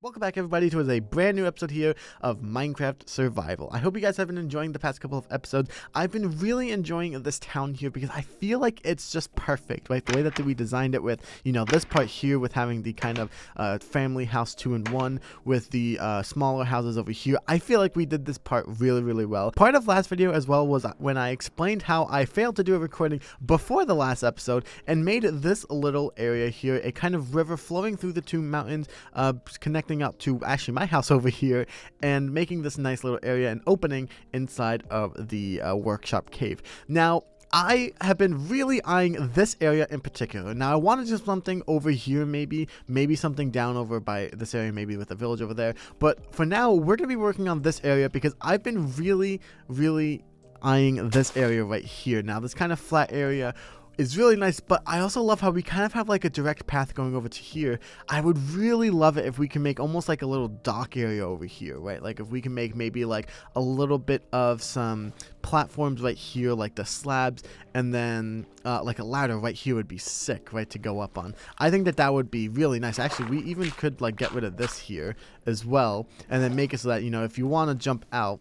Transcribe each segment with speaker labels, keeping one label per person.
Speaker 1: Welcome back, everybody, to a brand new episode here of Minecraft Survival. I hope you guys have been enjoying the past couple of episodes. I've been really enjoying this town here because I feel like it's just perfect, right? The way that we designed it with, this part here with having the kind of family house 2-in-1 with the smaller houses over here. I feel like we did this part really, really well. Part of last video as well was when I explained how I failed to do a recording before the last episode and made this little area here a kind of river flowing through the two mountains, connecting up to actually my house over here and making this nice little area and opening inside of the workshop cave. Now, I have been really eyeing this area in particular. Now, I want to do something over here, maybe something down over by this area, maybe with a village over there. But for now, we're going to be working on this area because I've been really eyeing this area right here. Now, this kind of flat area is really nice, but I also love how we kind of have like a direct path going over to here. I would really love it if we can make almost like a little dock area over here, right? Like if we can make maybe like a little bit of some platforms right here, like the slabs, and then like a ladder right here would be sick, right, to go up on. I think that would be really nice. Actually, we even could like get rid of this here as well, and then make it so that, if you want to jump out,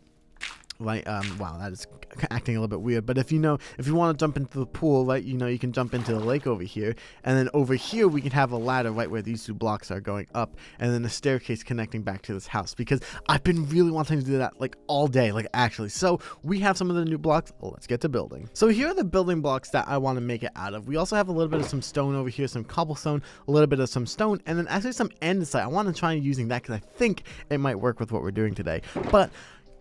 Speaker 1: right, wow, that is acting a little bit weird, but if you want to jump into the pool, right, you can jump into the lake over here, and then over here we can have a ladder right where these two blocks are going up, and then a staircase connecting back to this house, because I've been really wanting to do that like all day, like actually. So we have some of the new blocks. Let's get to building. So here are the building blocks that I want to make it out of. We also have a little bit of some stone over here, some cobblestone, a little bit of some stone, and then actually some andesite. I want to try using that because I think it might work with what we're doing today. But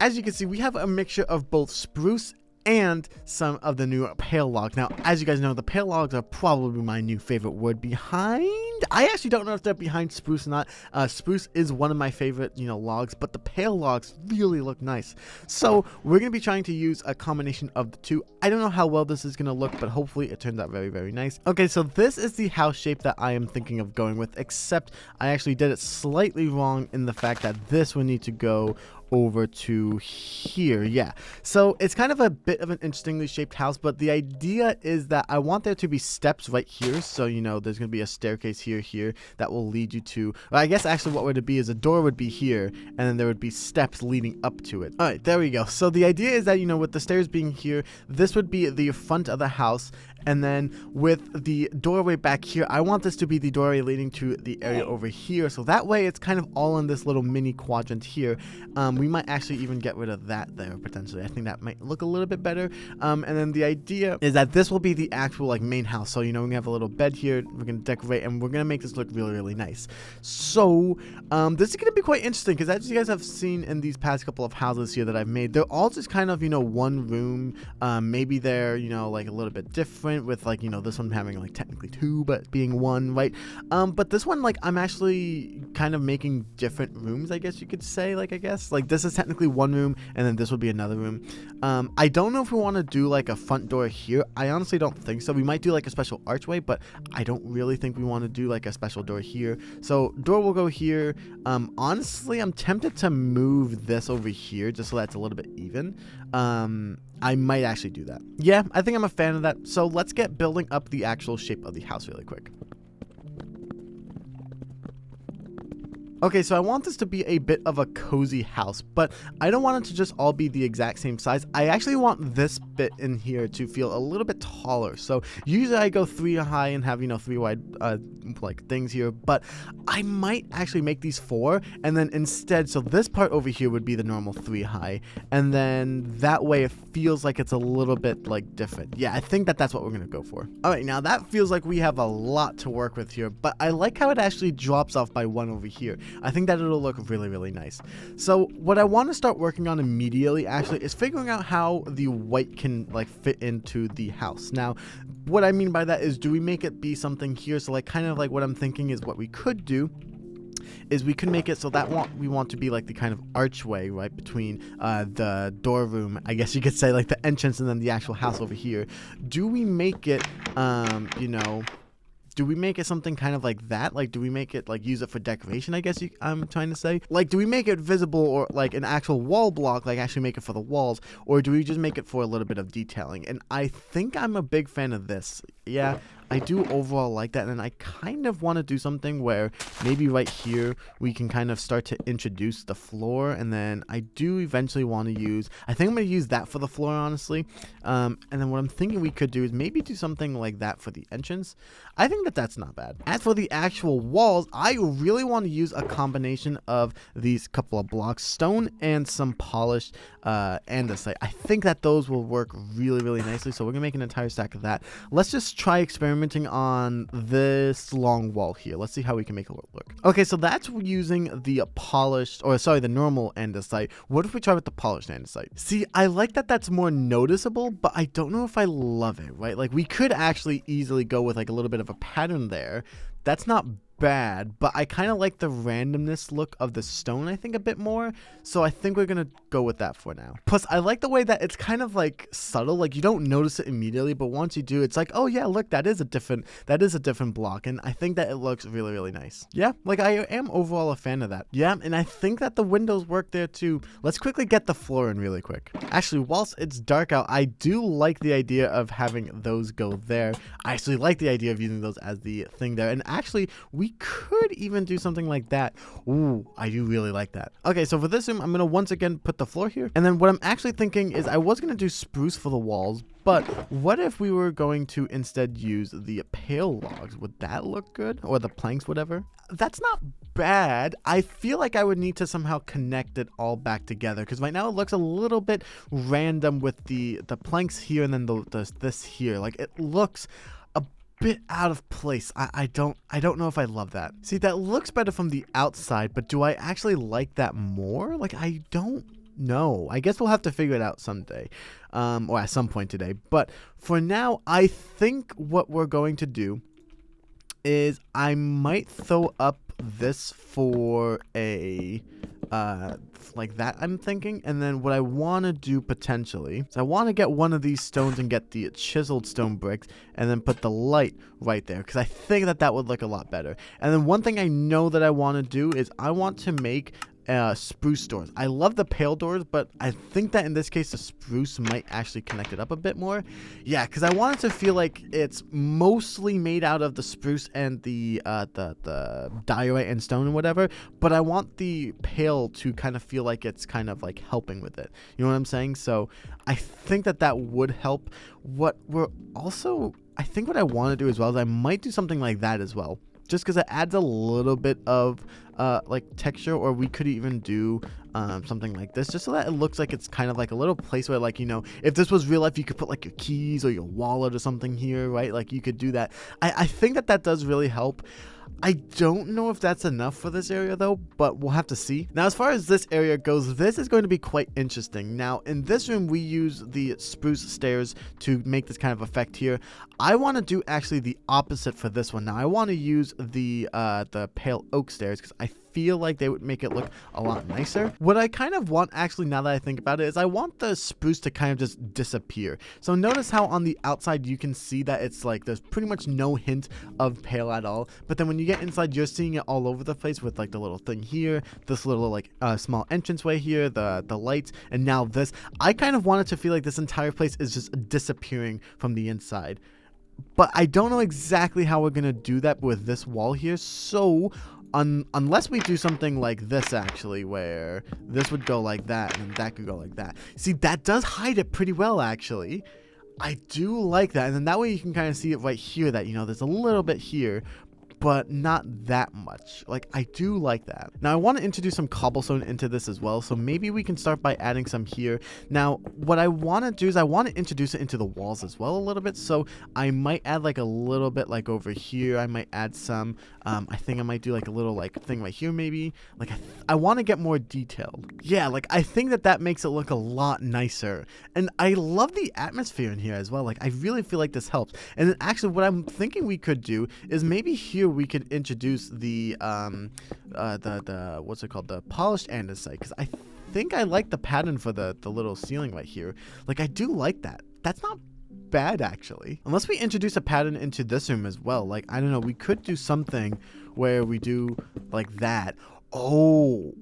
Speaker 1: as you can see, we have a mixture of both spruce and some of the new pale logs. Now, as you guys know, the pale logs are probably my new favorite wood behind. I actually don't know if they're behind spruce or not. Spruce is one of my favorite, logs, but the pale logs really look nice. So we're going to be trying to use a combination of the two. I don't know how well this is going to look, but hopefully it turns out very, very nice. Okay, so this is the house shape that I am thinking of going with, except I actually did it slightly wrong in the fact that this would need to go over to here. Yeah, so it's kind of a bit of an interestingly shaped house, but the idea is that I want there to be steps right here. So there's gonna be a staircase here that will lead you to, well, I guess actually what would it be is a door would be here, and then there would be steps leading up to it. All right, there we go. So the idea is that with the stairs being here, this would be the front of the house, and then with the doorway back here, I want this to be the doorway leading to the area over here. So that way it's kind of all in this little mini quadrant here. We might actually even get rid of that there potentially. I think that might look a little bit better. And then the idea is that this will be the actual like main house. So, we're gonna have a little bed here. We're gonna decorate and we're gonna make this look really, really nice. So, this is gonna be quite interesting because as you guys have seen in these past couple of houses here that I've made, they're all just kind of, one room. Maybe they're, like a little bit different with like, this one having like technically two, but being one, right? But this one, like, I'm actually kind of making different rooms, I guess you could say, like, this is technically one room and then this would be another room. I don't know if we want to do like a front door here. I honestly don't think so. We might do like a special archway, but I don't really think we want to do like a special door here. So door will go here. Honestly, I'm tempted to move this over here just so that's a little bit even. I might actually do that. Yeah, I think I'm a fan of that. So let's get building up the actual shape of the house really quick. Okay, so I want this to be a bit of a cozy house, but I don't want it to just all be the exact same size. I actually want this bit in here to feel a little bit taller. So usually I go 3 high and have, 3 wide like things here, but I might actually make these 4 and then instead, so this part over here would be the normal 3 high, and then that way it feels like it's a little bit like different. Yeah, I think that's what we're gonna go for. All right, now that feels like we have a lot to work with here, but I like how it actually drops off by 1 over here. I think that it'll look really, really nice. So what I want to start working on immediately actually is figuring out how the white can like fit into the house. Now, what I mean by that is, do we make it be something here? So like kind of like what I'm thinking is what we could do is we could make it so that we want to be like the kind of archway right between the door room, I guess you could say, like the entrance, and then the actual house over here. Do we make it do we make it something kind of like that? Like, do we make it like use it for decoration, I guess I'm trying to say? Like, do we make it visible or like an actual wall block, like actually make it for the walls, or do we just make it for a little bit of detailing? And I think I'm a big fan of this. Yeah, I do overall like that, and I kind of want to do something where maybe right here we can kind of start to introduce the floor, and then I do eventually want to use, I think I'm going to use that for the floor, honestly. And then what I'm thinking we could do is maybe do something like that for the entrance. I think that that's not bad. As for the actual walls, I really want to use a combination of these couple of blocks, stone and some polished andesite. I think that those will work really, really nicely, so we're going to make an entire stack of that. Let's just try experimenting on this long wall here. Let's see how we can make it work. Okay, so that's using the polished, or sorry, the normal andesite. What if we try with the polished andesite? See, I like that that's more noticeable, but I don't know if I love it, right? Like, we could actually easily go with like a little bit of a pattern there. That's not bad, but I kind of like the randomness look of the stone, I think, a bit more, so I think we're gonna go with that for now. Plus, I like the way that it's kind of like subtle, like you don't notice it immediately, but once you do, it's like, oh yeah, look, that is a different block, and I think that it looks really, really nice. Yeah, like I am overall a fan of that. Yeah, and I think that the windows work there too. Let's quickly get the floor in really quick. Actually, whilst it's dark out, I do like the idea of having those go there. I actually like the idea of using those as the thing there, and actually, we could even do something like that. Ooh, I do really like that. Okay, so for this room, I'm going to once again put the floor here. And then what I'm actually thinking is I was going to do spruce for the walls, but what if we were going to instead use the pale logs? Would that look good? Or the planks, whatever? That's not bad. I feel like I would need to somehow connect it all back together, because right now it looks a little bit random with the planks here and then this here. Like, it looks bit out of place. I don't know if I love that. See, that looks better from the outside, but do I actually like that more? Like, I don't know. I guess we'll have to figure it out someday, or at some point today. But for now, I think what we're going to do is I might throw up this for a like that, I'm thinking. And then what I want to do potentially is I want to get one of these stones and get the chiseled stone bricks and then put the light right there, because I think that that would look a lot better. And then one thing I know that I want to do is I want to make spruce doors. I love the pale doors, but I think that in this case the spruce might actually connect it up a bit more. Yeah, because I want it to feel like it's mostly made out of the spruce and the diorite and stone and whatever, but I want the pale to kind of feel like it's kind of like helping with it. You know what I'm saying? So I think that that would help. I think what I want to do as well is I might do something like that as well, just because it adds a little bit of like texture. Or we could even do something like this, just so that it looks like it's kind of like a little place where, like, you know, if this was real life, you could put like your keys or your wallet or something here, right? Like, you could do that. I think that that does really help. I don't know if that's enough for this area though, but we'll have to see. Now, as far as this area goes, this is going to be quite interesting. Now, in this room, we use the spruce stairs to make this kind of effect here. I want to do actually the opposite for this one. Now, I want to use the pale oak stairs, because I feel like they would make it look a lot nicer. What I kind of want, actually, now that I think about it, is I want the spruce to kind of just disappear. So notice how on the outside you can see that it's like there's pretty much no hint of pale at all, but then when you get inside, you're seeing it all over the place with like the little thing here, this little like small entranceway here, the lights, and now this. I kind of want it to feel like this entire place is just disappearing from the inside, but I don't know exactly how we're gonna do that with this wall here. So unless we do something like this, actually, where this would go like that and that could go like that. See, that does hide it pretty well, actually. I do like that. And then that way you can kind of see it right here that, you know, there's a little bit here, but not that much. Like, I do like that. Now, I want to introduce some cobblestone into this as well, so maybe we can start by adding some here. Now, what I want to do is I want to introduce it into the walls as well a little bit, so I might add like a little bit like over here. I might add some, I think I might do like a little like thing right here maybe. Like, I want to get more detailed. Yeah, like, I think that that makes it look a lot nicer. And I love the atmosphere in here as well. Like, I really feel like this helps. And then actually what I'm thinking we could do is maybe here we could introduce the what's it called, the polished andesite, because I think I like the pattern for the little ceiling right here. Like, I do like that. That's not bad, actually. Unless we introduce a pattern into this room as well. Like, I don't know, we could do something where we do like that. Oh,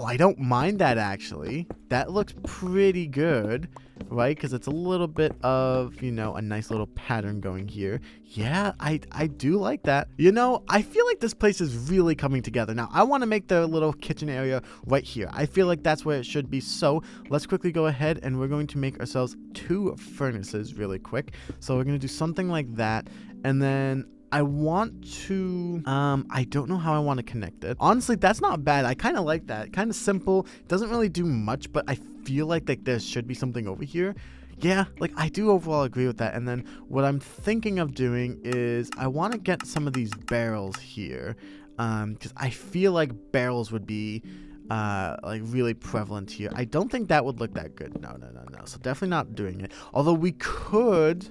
Speaker 1: I don't mind that actually. That looks pretty good, right? Because it's a little bit of, you know, a nice little pattern going here. Yeah, I do like that. You know, I feel like this place is really coming together. Now, I want to make the little kitchen area right here. I feel like that's where it should be. So let's quickly go ahead and we're going to make ourselves 2 furnaces really quick. So we're going to do something like that. And then I want to, I don't know how I want to connect it. Honestly, that's not bad. I kind of like that. Kind of simple. Doesn't really do much, but I feel like there should be something over here. Yeah, like I do overall agree with that. And then what I'm thinking of doing is I want to get some of these barrels here, because I feel like barrels would be like really prevalent here. I don't think that would look that good. No. So definitely not doing it. Although we could.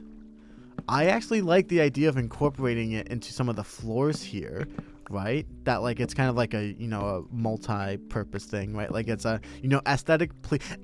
Speaker 1: I actually like the idea of incorporating it into some of the floors here, right? That like it's kind of like a, you know, a multi-purpose thing, right? Like it's a, you know, aesthetic.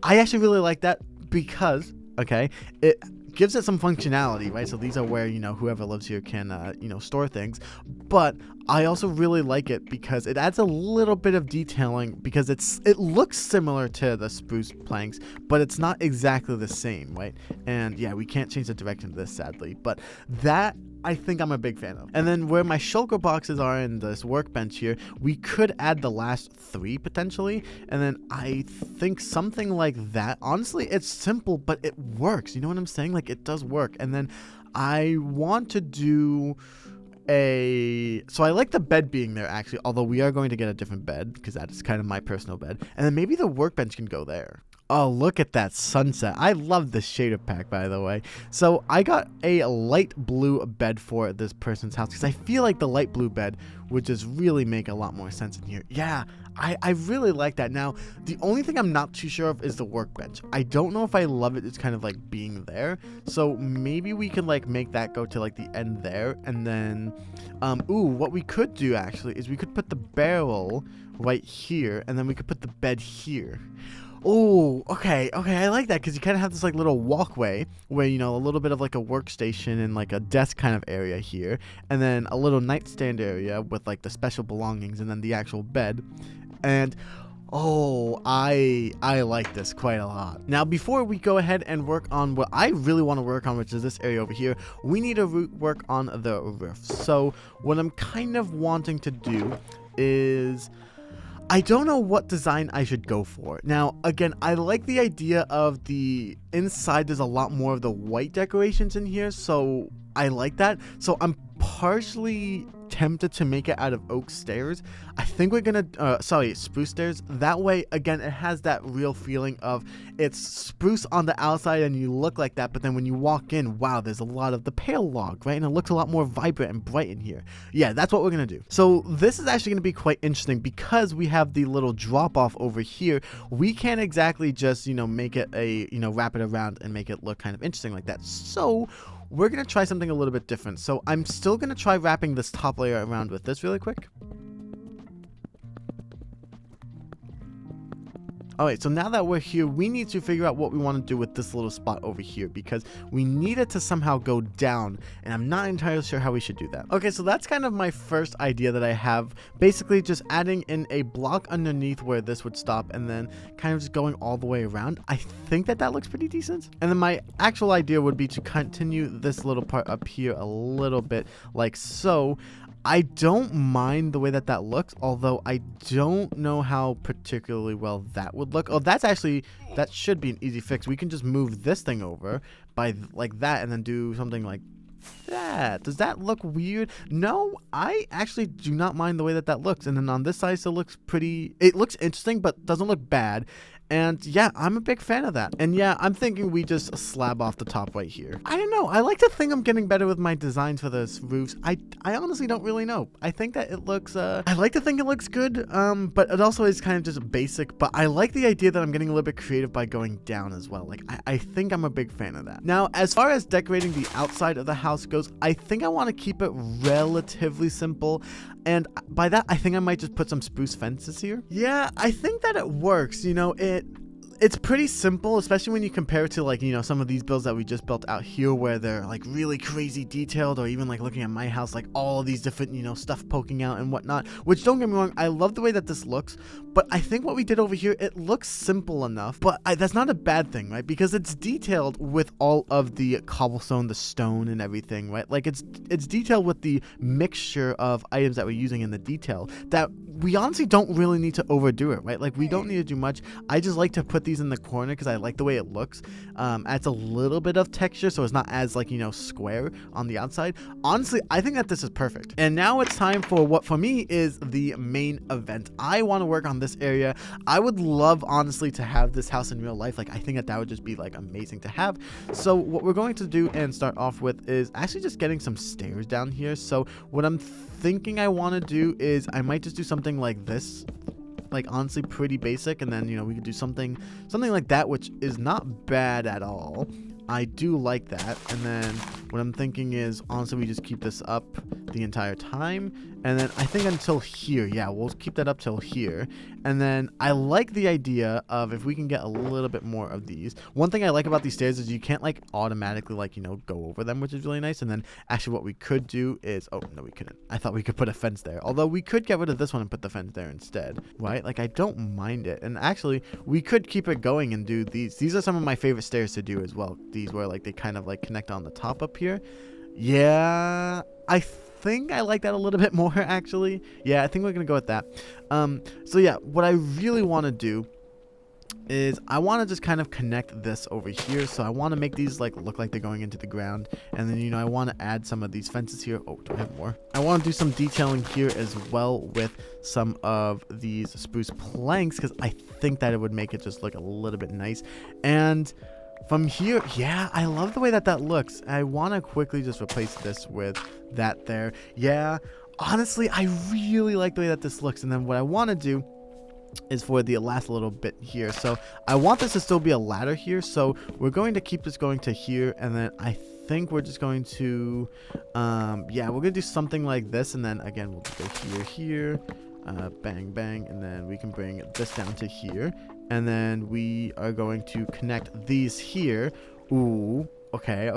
Speaker 1: I actually really like that because, okay, it gives it some functionality, right? So these are where, you know, whoever lives here can, you know, store things. But I also really like it because it adds a little bit of detailing because it looks similar to the spruce planks, but it's not exactly the same, right? And yeah, we can't change the direction of this sadly, but that I think I'm a big fan of. And then where my shulker boxes are in this workbench here, we could add the last 3 potentially. And then I think something like that. Honestly, it's simple, but it works. You know what I'm saying? Like it does work. And then I want to do so I like the bed being there actually, although we are going to get a different bed because that is kind of my personal bed. And then maybe the workbench can go there. Oh, look at that sunset. I love this shader pack, by the way. So I got a light blue bed for this person's house because I feel like the light blue bed would just really make a lot more sense in here. Yeah, I really like that. Now, the only thing I'm not too sure of is the workbench. I don't know if I love it. It's kind of like being there. So maybe we can like make that go to like the end there. And then, what we could do actually is we could put the barrel right here. And then we could put the bed here. Oh, okay, I like that because you kind of have this like little walkway where, you know, a little bit of like a workstation and like a desk kind of area here, and then a little nightstand area with like the special belongings, and then the actual bed. And oh, I like this quite a lot. Now, before we go ahead and work on what I really want to work on, which is this area over here, we need to work on the roof. So what I'm kind of wanting to do is, I don't know what design I should go for. Now, again, I like the idea of the inside. There's a lot more of the white decorations in here, so I like that. So I'm partially tempted to make it out of oak stairs. I think we're gonna spruce stairs. That way, again, it has that real feeling of it's spruce on the outside and you look like that, but then when you walk in, wow, there's a lot of the pale log, right? And it looks a lot more vibrant and bright in here. Yeah, that's what we're gonna do. So this is actually gonna be quite interesting because we have the little drop off over here. We can't exactly just, you know, make it a, you know, wrap it around and make it look kind of interesting like that. So we're going to try something a little bit different. So I'm still going to try wrapping this top layer around with this really quick. Alright, so now that we're here, we need to figure out what we want to do with this little spot over here because we need it to somehow go down, and I'm not entirely sure how we should do that. Okay, so that's kind of my first idea that I have. Basically just adding in a block underneath where this would stop and then kind of just going all the way around. I think that looks pretty decent. And then my actual idea would be to continue this little part up here a little bit like so. I don't mind the way that looks, although I don't know how particularly well that would look. Oh, that should be an easy fix. We can just move this thing over by like that and then do something like that. Does that look weird? No, I actually do not mind the way that looks. And then on this side, still looks pretty, it looks interesting, but doesn't look bad. And yeah, I'm a big fan of that. And yeah, I'm thinking we just slab off the top right here. I don't know. I like to think I'm getting better with my designs for those roofs. I honestly don't really know. I think that it looks, I like to think it looks good, but it also is kind of just basic. But I like the idea that I'm getting a little bit creative by going down as well. Like, I think I'm a big fan of that. Now, as far as decorating the outside of the house goes, I think I want to keep it relatively simple. And by that, I think I might just put some spruce fences here. Yeah, I think that it works. You know, it's pretty simple, especially when you compare it to like, you know, some of these builds that we just built out here where they're like really crazy detailed, or even like looking at my house, like all of these different, you know, stuff poking out and whatnot, which don't get me wrong, I love the way that this looks, but I think what we did over here, it looks simple enough, but that's not a bad thing, right? Because it's detailed with all of the cobblestone, the stone and everything, right? Like it's detailed with the mixture of items that we're using in the detail that we honestly don't really need to overdo it, right? Like we don't need to do much. I just like to put these in the corner because I like the way it looks. Adds a little bit of texture so it's not as like, you know, square on the outside. Honestly, I think that this is perfect. And now it's time for what for me is the main event. I want to work on this area. I would love honestly to have this house in real life. Like I think that would just be like amazing to have. So what we're going to do and start off with is actually just getting some stairs down here. So what I'm thinking I want to do is I might just do something like this, like honestly pretty basic, and then, you know, we could do something like that, which is not bad at all. I do like that. And then what I'm thinking is honestly we just keep this up the entire time, and then I think until here, yeah, we'll keep that up till here. And then I like the idea of if we can get a little bit more of these. One thing I like about these stairs is you can't like automatically like, you know, go over them, which is really nice. And then actually what we could do is, oh no, we couldn't. I thought we could put a fence there, although we could get rid of this one and put the fence there instead, right? Like I don't mind it. And actually we could keep it going and do these are some of my favorite stairs to do as well. These where like they kind of like connect on the top up here. Yeah, I think I like that a little bit more actually. Yeah, I think we're gonna go with that. So yeah, what I really want to do is I want to just kind of connect this over here. So I want to make these like look like they're going into the ground, and then, you know, I want to add some of these fences here. Oh, do I have more? I want to do some detailing here as well with some of these spruce planks because I think that it would make it just look a little bit nice. And from here, yeah, I love the way that looks. I want to quickly just replace this with that there. Yeah, honestly, I really like the way that this looks. And then what I want to do is for the last little bit here. So I want this to still be a ladder here. So we're going to keep this going to here. And then I think we're just going to, yeah, we're going to do something like this. And then again, we'll go here, bang, bang. And then we can bring this down to here. And then we are going to connect these here. Ooh, okay.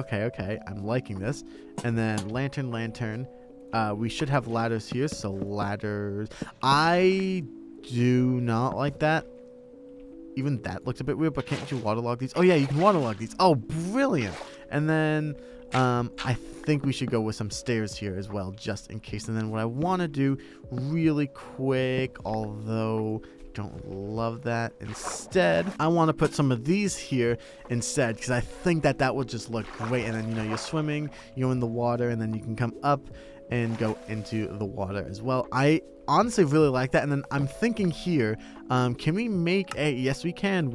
Speaker 1: I'm liking this. And then lantern. We should have ladders here. So ladders. I do not like that. Even that looks a bit weird, but can't you waterlog these? Oh yeah, you can waterlog these. Oh, brilliant. And then I think we should go with some stairs here as well, just in case. And then what I want to do really quick, although don't love that, instead I want to put some of these here instead, because I think that would just look great. And then, you know, you're swimming, you're in the water, and then you can come up and go into the water as well. I honestly really like that. And then I'm thinking here, can we make a, yes we can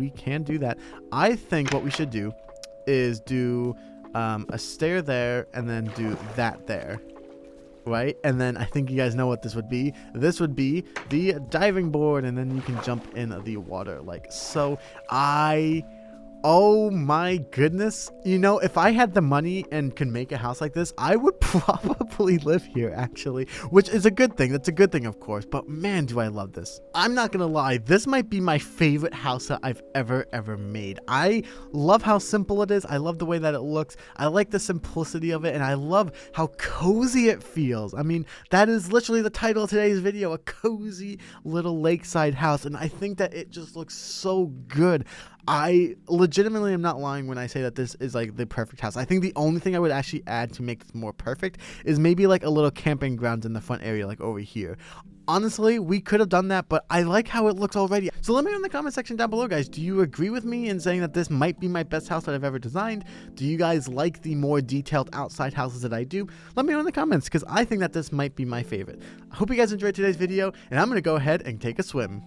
Speaker 1: do that. I think what we should do is do a stair there and then do that there, right? And then I think you guys know what this would be. This would be the diving board, and then you can jump in the water like so. Oh my goodness. You know, if I had the money and could make a house like this, I would probably live here actually, which is a good thing. That's a good thing, of course, but man, do I love this. I'm not gonna lie, this might be my favorite house that I've ever made. I love how simple it is. I love the way that it looks. I like the simplicity of it, and I love how cozy it feels. I mean, that is literally the title of today's video, a cozy little lakeside house, and I think that it just looks so good. I legitimately am not lying when I say that this is like the perfect house. I think the only thing I would actually add to make this more perfect is maybe like a little camping grounds in the front area, like over here. Honestly, we could have done that, but I like how it looks already. So let me know in the comment section down below, guys. Do you agree with me in saying that this might be my best house that I've ever designed? Do you guys like the more detailed outside houses that I do? Let me know in the comments, because I think that this might be my favorite. I hope you guys enjoyed today's video, and I'm going to go ahead and take a swim.